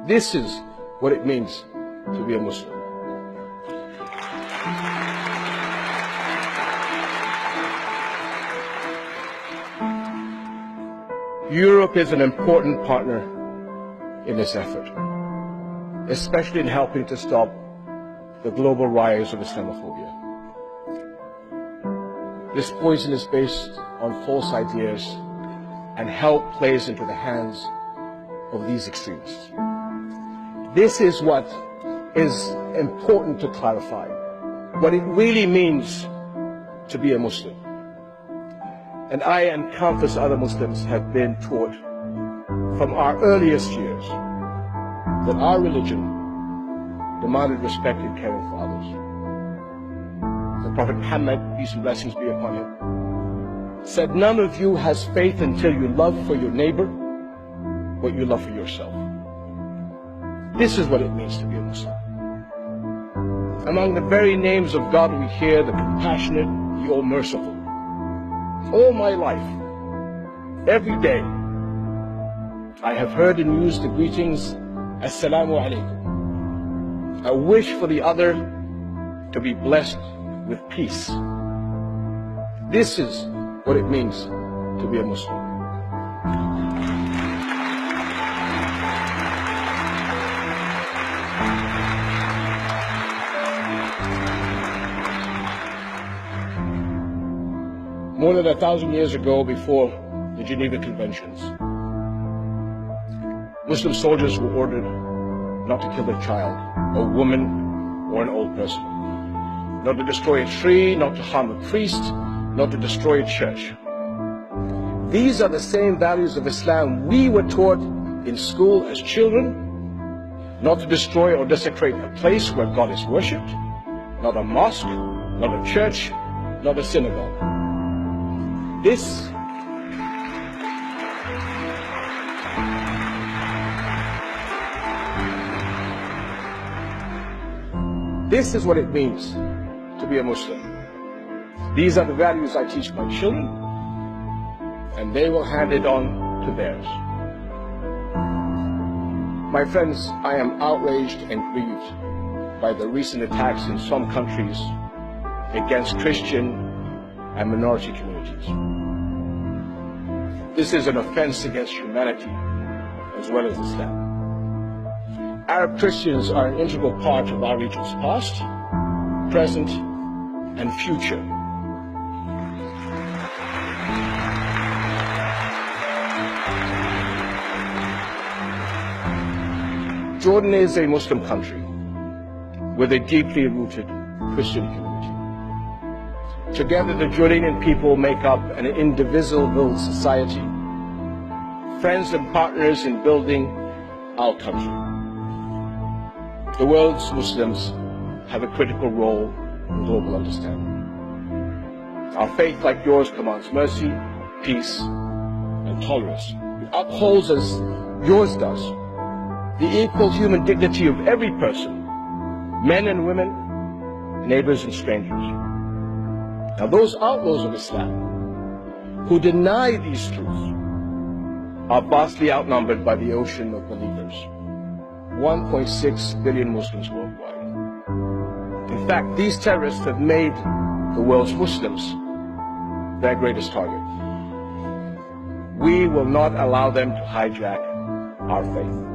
This is what it means to be a Muslim. Europe is an important partner in this effort, especially in helping to stop the global rise of Islamophobia. This poison is based on false ideas, and help plays into the hands of these extremists. This is what is important to clarify, what it really means to be a Muslim. And I and countless other Muslims have been taught from our earliest years that our religion demanded respect and caring for others. The Prophet Muhammad, peace and blessings be upon him, said, none of you has faith until you love for your neighbor what you love for yourself. This is what it means to be a Muslim. Among the very names of God we hear the compassionate, the all-merciful. All my life, every day, I have heard and used the greetings, Assalamu alaikum. A wish for the other to be blessed with peace. This is what it means to be a Muslim. More than 1,000 years ago, before the Geneva Conventions, Muslim soldiers were ordered not to kill a child, a woman, or an old person, not to destroy a tree, not to harm a priest, not to destroy a church. These are the same values of Islam we were taught in school as children: not to destroy or desecrate a place where God is worshipped, not a mosque, not a church, not a synagogue. This is what it means to be a Muslim. These are the values I teach my children, and they will hand it on to theirs. My friends, I am outraged and grieved by the recent attacks in some countries against Christian and minority communities. This is an offense against humanity as well as Islam. Arab Christians are an integral part of our region's past, present, and future. Jordan is a Muslim country with a deeply rooted Christian community. Together, the Jordanian people make up an indivisible society, friends and partners in building our country. The world's Muslims have a critical role in global understanding. Our faith, like yours, commands mercy, peace, and tolerance. It upholds, as yours does, the equal human dignity of every person, men and women, neighbors and strangers. Now, those outlaws of Islam who deny these truths are vastly outnumbered by the ocean of believers, 1.6 billion Muslims worldwide. In fact, these terrorists have made the world's Muslims their greatest target. We will not allow them to hijack our faith.